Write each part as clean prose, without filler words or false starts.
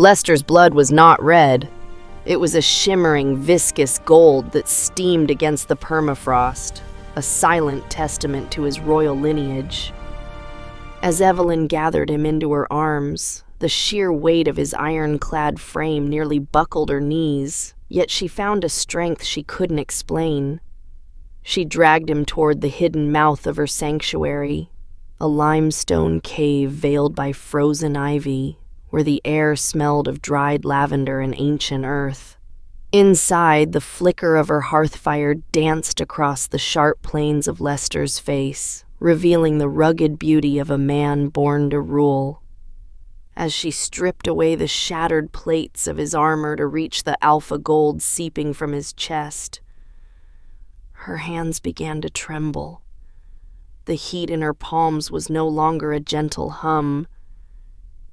Lester's blood was not red. It was a shimmering, viscous gold that steamed against the permafrost, a silent testament to his royal lineage. As Evelyn gathered him into her arms, the sheer weight of his iron-clad frame nearly buckled her knees, yet she found a strength she couldn't explain. She dragged him toward the hidden mouth of her sanctuary, a limestone cave veiled by frozen ivy, where the air smelled of dried lavender and ancient earth. Inside, the flicker of her hearth fire danced across the sharp planes of Lester's face, revealing the rugged beauty of a man born to rule. As she stripped away the shattered plates of his armor to reach the alpha gold seeping from his chest, her hands began to tremble. The heat in her palms was no longer a gentle hum.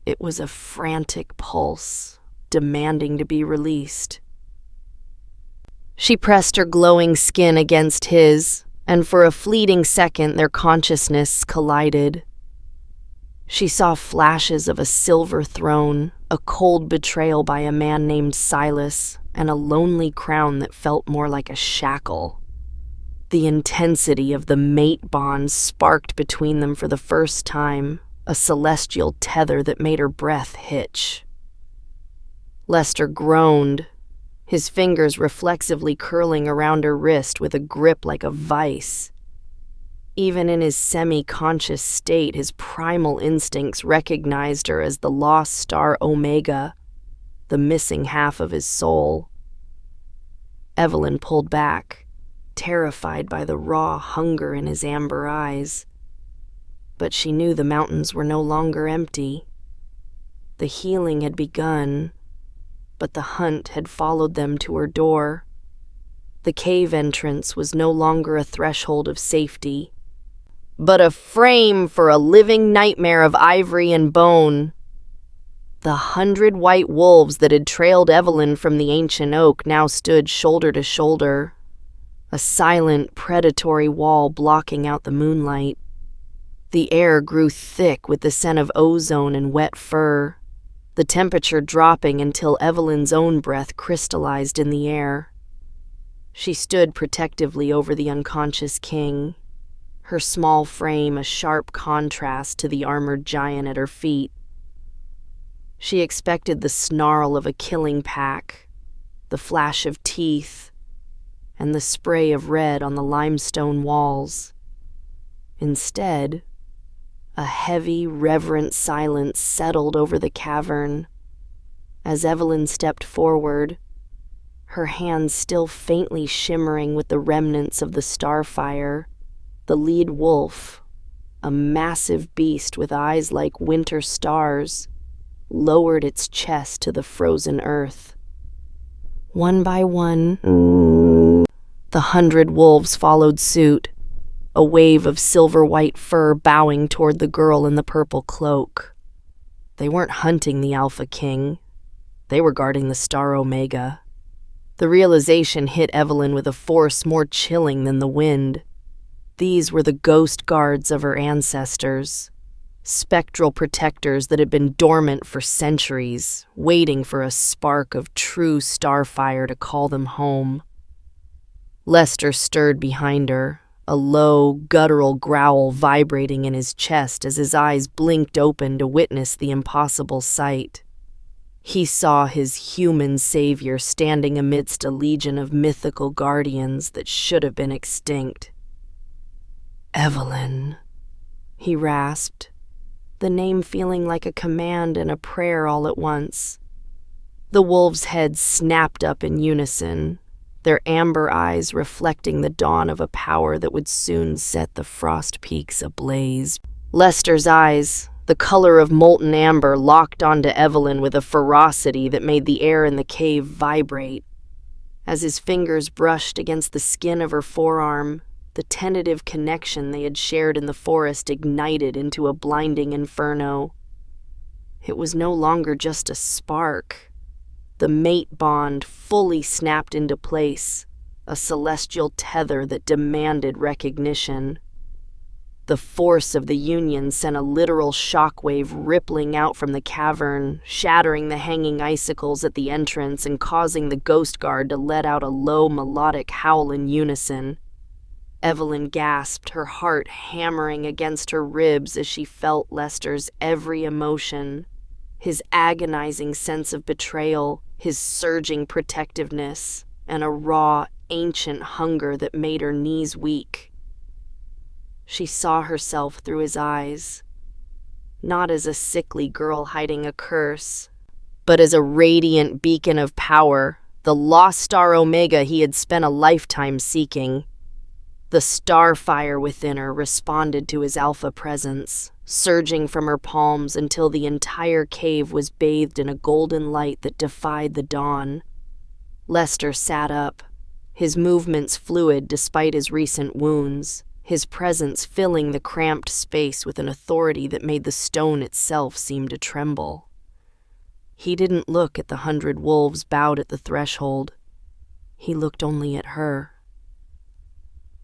It was a frantic pulse, demanding to be released. She pressed her glowing skin against his, and for a fleeting second their consciousness collided. She saw flashes of a silver throne, a cold betrayal by a man named Silas, and a lonely crown that felt more like a shackle. The intensity of the mate bond sparked between them for the first time, a celestial tether that made her breath hitch. Lester groaned, his fingers reflexively curling around her wrist with a grip like a vice. Even in his semi-conscious state, his primal instincts recognized her as the lost star Omega, the missing half of his soul. Evelyn pulled back, terrified by the raw hunger in his amber eyes. But she knew the mountains were no longer empty. The healing had begun, but the hunt had followed them to her door. The cave entrance was no longer a threshold of safety, but a frame for a living nightmare of ivory and bone. The 100 white wolves that had trailed Evelyn from the ancient oak now stood shoulder to shoulder, a silent, predatory wall blocking out the moonlight. The air grew thick with the scent of ozone and wet fur, the temperature dropping until Evelyn's own breath crystallized in the air. She stood protectively over the unconscious king, her small frame a sharp contrast to the armored giant at her feet. She expected the snarl of a killing pack, the flash of teeth, and the spray of red on the limestone walls. Instead, a heavy, reverent silence settled over the cavern. As Evelyn stepped forward, her hands still faintly shimmering with the remnants of the starfire, the lead wolf, a massive beast with eyes like winter stars, lowered its chest to the frozen earth. One by one, the 100 wolves followed suit, a wave of silver-white fur bowing toward the girl in the purple cloak. They weren't hunting the Alpha King. They were guarding the Star Omega. The realization hit Evelyn with a force more chilling than the wind. These were the ghost guards of her ancestors, spectral protectors that had been dormant for centuries, waiting for a spark of true starfire to call them home. Lester stirred behind her, a low, guttural growl vibrating in his chest as his eyes blinked open to witness the impossible sight. He saw his human savior standing amidst a legion of mythical guardians that should have been extinct. "Evelyn," he rasped, the name feeling like a command and a prayer all at once. The wolves' heads snapped up in unison, their amber eyes reflecting the dawn of a power that would soon set the frost peaks ablaze. Lester's eyes, the color of molten amber, locked onto Evelyn with a ferocity that made the air in the cave vibrate. As his fingers brushed against the skin of her forearm, the tentative connection they had shared in the forest ignited into a blinding inferno. It was no longer just a spark. The mate bond fully snapped into place, a celestial tether that demanded recognition. The force of the union sent a literal shockwave rippling out from the cavern, shattering the hanging icicles at the entrance and causing the ghost guard to let out a low, melodic howl in unison. Evelyn gasped, her heart hammering against her ribs as she felt Lester's every emotion. His agonizing sense of betrayal, his surging protectiveness, and a raw, ancient hunger that made her knees weak. She saw herself through his eyes, not as a sickly girl hiding a curse, but as a radiant beacon of power, the lost star Omega he had spent a lifetime seeking. The starfire within her responded to his alpha presence, surging from her palms until the entire cave was bathed in a golden light that defied the dawn. Lester sat up, his movements fluid despite his recent wounds, his presence filling the cramped space with an authority that made the stone itself seem to tremble. He didn't look at the 100 wolves bowed at the threshold. He looked only at her.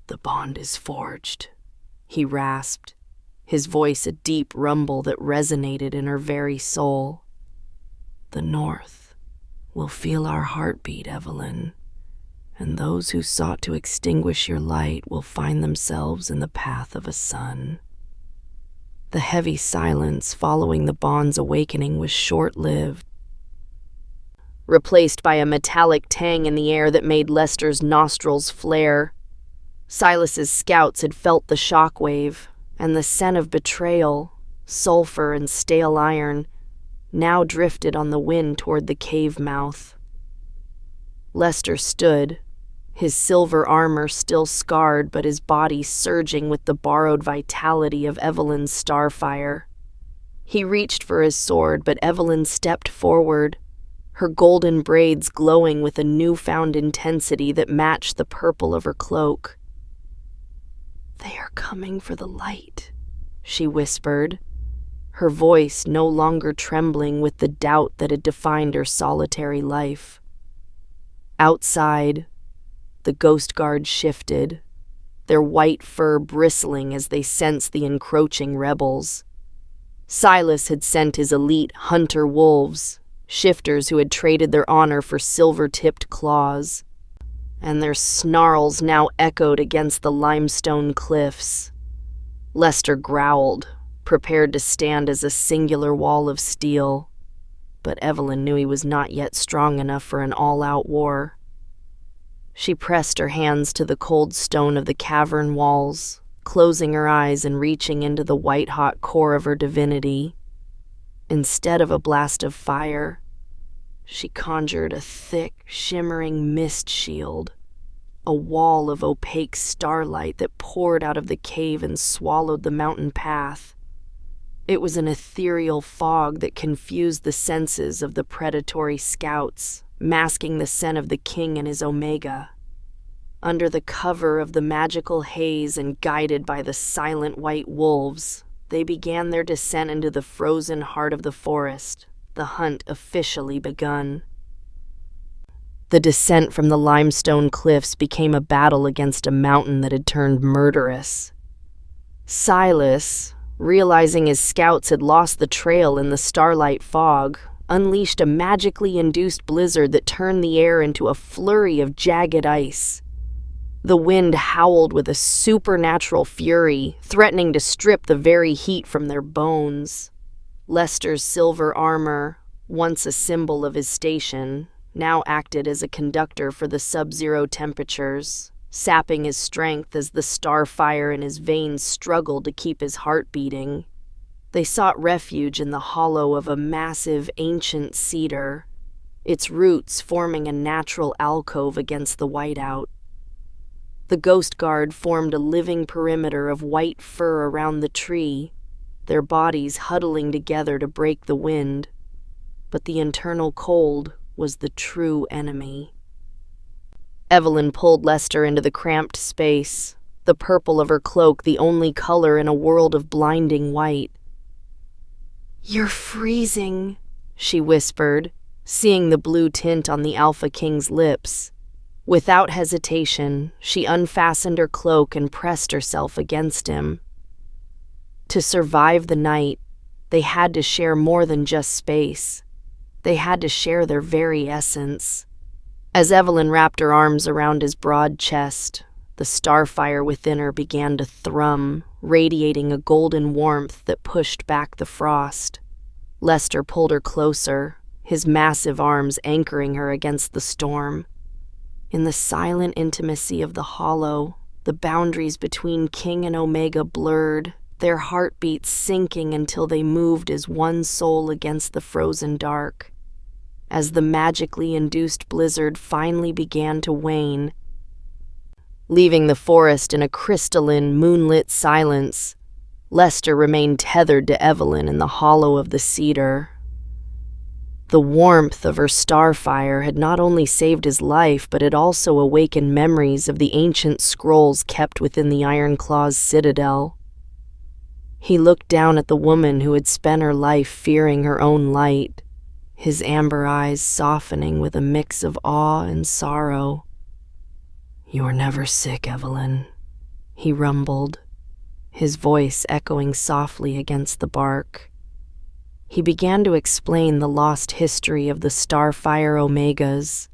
"The bond is forged," he rasped, his voice a deep rumble that resonated in her very soul. "The North will feel our heartbeat, Evelyn, and those who sought to extinguish your light will find themselves in the path of a sun." The heavy silence following the bond's awakening was short-lived, replaced by a metallic tang in the air that made Lester's nostrils flare. Silas's scouts had felt the shockwave, and the scent of betrayal, sulfur and stale iron, now drifted on the wind toward the cave mouth. Lester stood, his silver armor still scarred but his body surging with the borrowed vitality of Evelyn's starfire. He reached for his sword, but Evelyn stepped forward, her golden braids glowing with a newfound intensity that matched the purple of her cloak. "They are coming for the light," she whispered, her voice no longer trembling with the doubt that had defined her solitary life. Outside, the ghost guard shifted, their white fur bristling as they sensed the encroaching rebels. Silas had sent his elite hunter wolves, shifters who had traded their honor for silver-tipped claws, and their snarls now echoed against the limestone cliffs. Lester growled, prepared to stand as a singular wall of steel, but Evelyn knew he was not yet strong enough for an all-out war. She pressed her hands to the cold stone of the cavern walls, closing her eyes and reaching into the white-hot core of her divinity. Instead of a blast of fire, she conjured a thick, shimmering mist shield, a wall of opaque starlight that poured out of the cave and swallowed the mountain path. It was an ethereal fog that confused the senses of the predatory scouts, masking the scent of the king and his Omega. Under the cover of the magical haze and guided by the silent white wolves, they began their descent into the frozen heart of the forest, the hunt officially begun. The descent from the limestone cliffs became a battle against a mountain that had turned murderous. Silas, realizing his scouts had lost the trail in the starlight fog, unleashed a magically induced blizzard that turned the air into a flurry of jagged ice. The wind howled with a supernatural fury, threatening to strip the very heat from their bones. Lester's silver armor, once a symbol of his station, now acted as a conductor for the sub-zero temperatures, sapping his strength as the starfire in his veins struggled to keep his heart beating. They sought refuge in the hollow of a massive ancient cedar, its roots forming a natural alcove against the whiteout. The ghost guard formed a living perimeter of white fur around the tree, their bodies huddling together to break the wind. But the internal cold was the true enemy. Evelyn pulled Lester into the cramped space, the purple of her cloak the only color in a world of blinding white. "You're freezing," she whispered, seeing the blue tint on the Alpha King's lips. Without hesitation, she unfastened her cloak and pressed herself against him. To survive the night, they had to share more than just space. They had to share their very essence. As Evelyn wrapped her arms around his broad chest, the starfire within her began to thrum, radiating a golden warmth that pushed back the frost. Lester pulled her closer, his massive arms anchoring her against the storm. In the silent intimacy of the hollow, the boundaries between King and Omega blurred, their heartbeats sinking until they moved as one soul against the frozen dark. As the magically induced blizzard finally began to wane, leaving the forest in a crystalline, moonlit silence, Lester remained tethered to Evelyn in the hollow of the cedar. The warmth of her starfire had not only saved his life, but had also awakened memories of the ancient scrolls kept within the Ironclaw's citadel. He looked down at the woman who had spent her life fearing her own light, his amber eyes softening with a mix of awe and sorrow. "You are never sick, Evelyn," he rumbled, his voice echoing softly against the bark. He began to explain the lost history of the Starfire Omegas,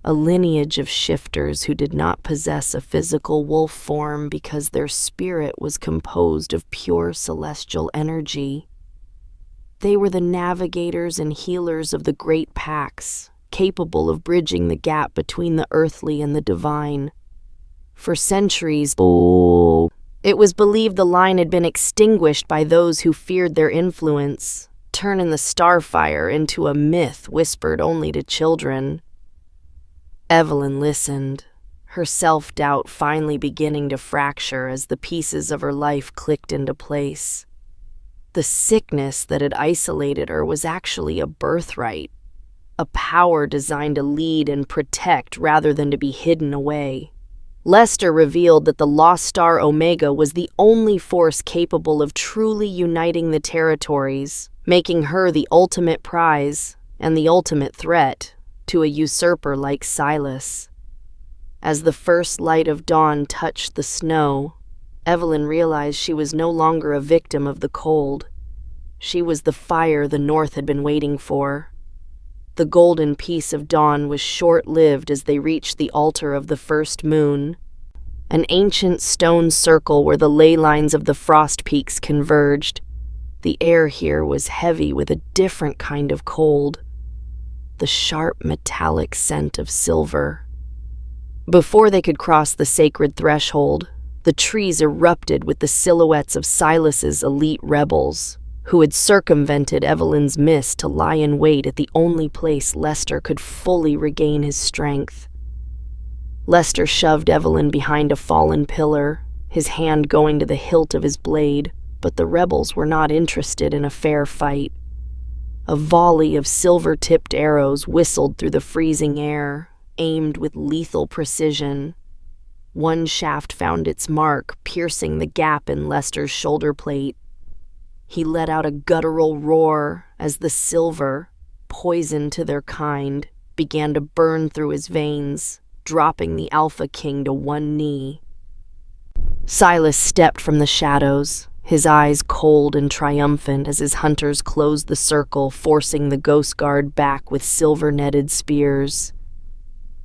a lineage of shifters who did not possess a physical wolf form because their spirit was composed of pure celestial energy. They were the navigators and healers of the great packs, capable of bridging the gap between the earthly and the divine. For centuries, it was believed the line had been extinguished by those who feared their influence, turning the starfire into a myth whispered only to children. Evelyn listened, her self-doubt finally beginning to fracture as the pieces of her life clicked into place. The sickness that had isolated her was actually a birthright, a power designed to lead and protect rather than to be hidden away. Lester revealed that the lost star Omega was the only force capable of truly uniting the territories, making her the ultimate prize and the ultimate threat to a usurper like Silas. As the first light of dawn touched the snow, Evelyn realized she was no longer a victim of the cold. She was the fire the North had been waiting for. The golden peace of dawn was short-lived as they reached the altar of the first moon, an ancient stone circle where the ley lines of the frost peaks converged. The air here was heavy with a different kind of cold, the sharp metallic scent of silver. Before they could cross the sacred threshold, the trees erupted with the silhouettes of Silas's elite rebels, who had circumvented Evelyn's mist to lie in wait at the only place Lester could fully regain his strength. Lester shoved Evelyn behind a fallen pillar, his hand going to the hilt of his blade, but the rebels were not interested in a fair fight. A volley of silver-tipped arrows whistled through the freezing air, aimed with lethal precision. One shaft found its mark, piercing the gap in Lester's shoulder plate. He let out a guttural roar as the silver, poison to their kind, began to burn through his veins, dropping the Alpha King to one knee. Silas stepped from the shadows, his eyes cold and triumphant as his hunters closed the circle, forcing the Ghost Guard back with silver-netted spears.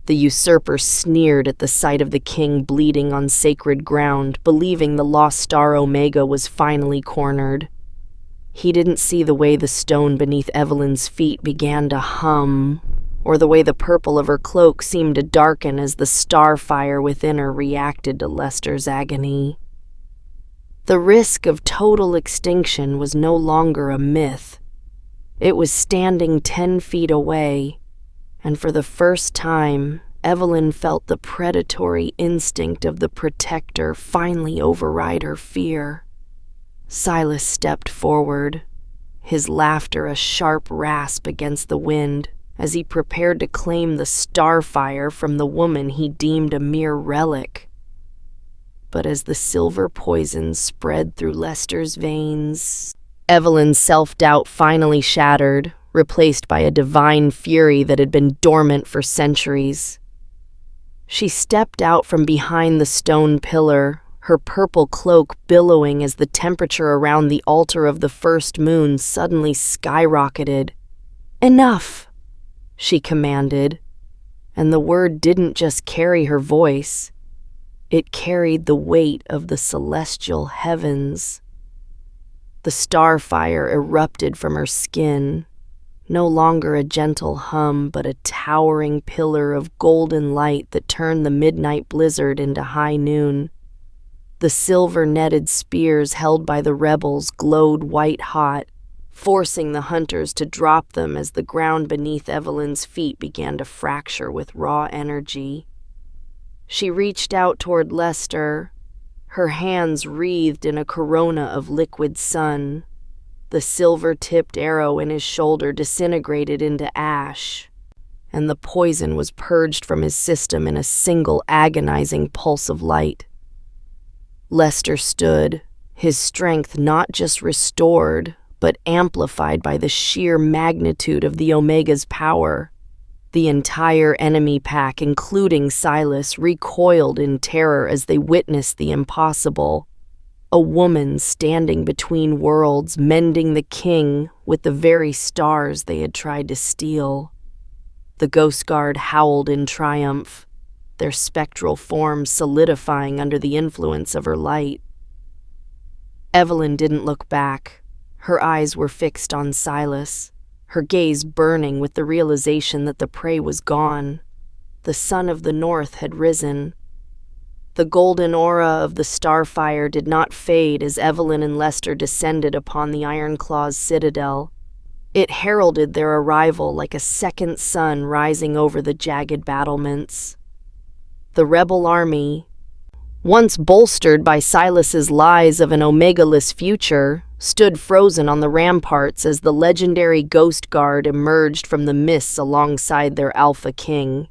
The usurper sneered at the sight of the king bleeding on sacred ground, believing the lost star Omega was finally cornered. He didn't see the way the stone beneath Evelyn's feet began to hum, or the way the purple of her cloak seemed to darken as the starfire within her reacted to Lester's agony. The risk of total extinction was no longer a myth. It was standing 10 feet away, and for the first time, Evelyn felt the predatory instinct of the protector finally override her fear. Silas stepped forward, his laughter a sharp rasp against the wind, as he prepared to claim the starfire from the woman he deemed a mere relic. But as the silver poison spread through Lester's veins, Evelyn's self-doubt finally shattered, replaced by a divine fury that had been dormant for centuries. She stepped out from behind the stone pillar, her purple cloak billowing as the temperature around the altar of the first moon suddenly skyrocketed. "Enough!" she commanded, and the word didn't just carry her voice. It carried the weight of the celestial heavens. The starfire erupted from her skin, no longer a gentle hum, but a towering pillar of golden light that turned the midnight blizzard into high noon. The silver-netted spears held by the rebels glowed white-hot, forcing the hunters to drop them as the ground beneath Evelyn's feet began to fracture with raw energy. She reached out toward Lester, her hands wreathed in a corona of liquid sun. The silver-tipped arrow in his shoulder disintegrated into ash, and the poison was purged from his system in a single agonizing pulse of light. Lester stood, his strength not just restored, but amplified by the sheer magnitude of the Omega's power. The entire enemy pack, including Silas, recoiled in terror as they witnessed the impossible. A woman standing between worlds, mending the king with the very stars they had tried to steal. The Ghost Guard howled in triumph, their spectral forms solidifying under the influence of her light. Evelyn didn't look back. Her eyes were fixed on Silas, her gaze burning with the realization that the prey was gone. The sun of the north had risen. The golden aura of the starfire did not fade as Evelyn and Lester descended upon the Ironclaw's citadel. It heralded their arrival like a second sun rising over the jagged battlements. The rebel army, once bolstered by Silas's lies of an Omega-less future, stood frozen on the ramparts as the legendary Ghost Guard emerged from the mists alongside their Alpha King.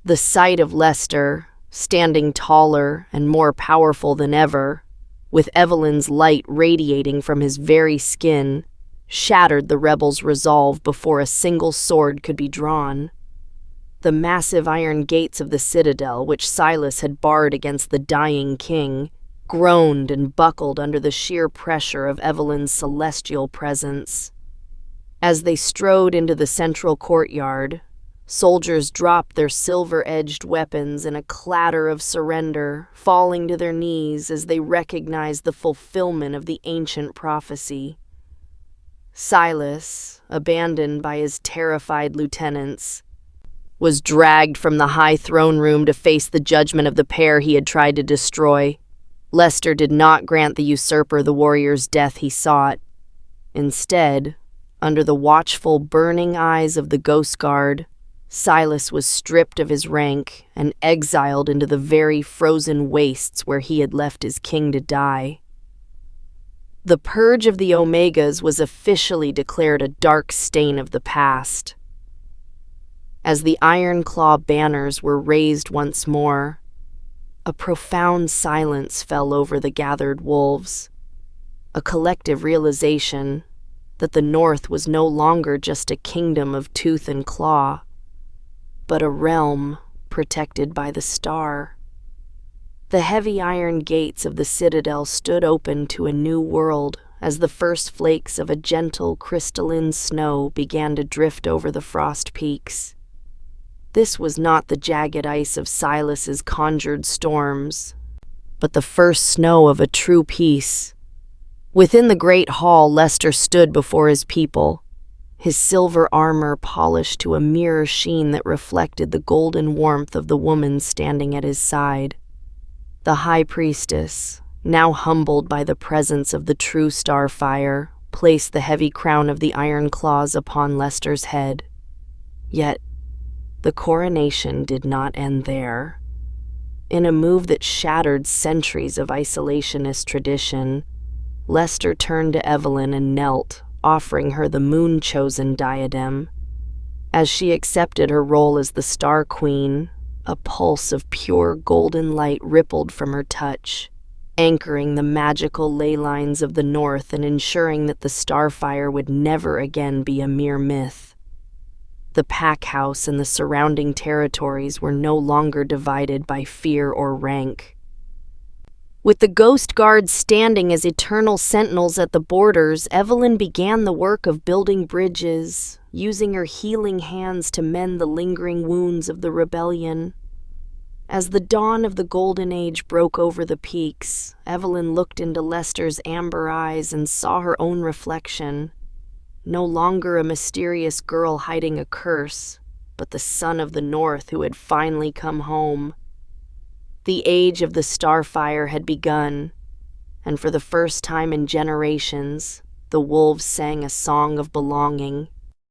The sight of Lester, standing taller and more powerful than ever, with Evelyn's light radiating from his very skin, shattered the rebels' resolve before a single sword could be drawn. The massive iron gates of the citadel, which Silas had barred against the dying king, groaned and buckled under the sheer pressure of Evelyn's celestial presence. As they strode into the central courtyard, soldiers dropped their silver-edged weapons in a clatter of surrender, falling to their knees as they recognized the fulfillment of the ancient prophecy. Silas, abandoned by his terrified lieutenants, was dragged from the high throne room to face the judgment of the pair he had tried to destroy. Lester did not grant the usurper the warrior's death he sought. Instead, under the watchful, burning eyes of the Ghost Guard, Silas was stripped of his rank and exiled into the very frozen wastes where he had left his king to die. The purge of the Omegas was officially declared a dark stain of the past. As the Ironclaw banners were raised once more, a profound silence fell over the gathered wolves, a collective realization that the North was no longer just a kingdom of tooth and claw, but a realm protected by the star. The heavy iron gates of the citadel stood open to a new world as the first flakes of a gentle crystalline snow began to drift over the frost peaks. This was not the jagged ice of Silas's conjured storms, but the first snow of a true peace. Within the great hall, Lester stood before his people, his silver armor polished to a mirror sheen that reflected the golden warmth of the woman standing at his side. The high priestess, now humbled by the presence of the true starfire, placed the heavy crown of the iron claws upon Lester's head. Yet, the coronation did not end there. In a move that shattered centuries of isolationist tradition, Lester turned to Evelyn and knelt, offering her the moon-chosen diadem. As she accepted her role as the Star Queen, a pulse of pure golden light rippled from her touch, anchoring the magical ley lines of the North and ensuring that the starfire would never again be a mere myth. The pack house and the surrounding territories were no longer divided by fear or rank. With the ghost guards standing as eternal sentinels at the borders, Evelyn began the work of building bridges, using her healing hands to mend the lingering wounds of the rebellion. As the dawn of the Golden Age broke over the peaks, Evelyn looked into Lester's amber eyes and saw her own reflection. No longer a mysterious girl hiding a curse, but the son of the North who had finally come home. The age of the starfire had begun, and for the first time in generations, the wolves sang a song of belonging.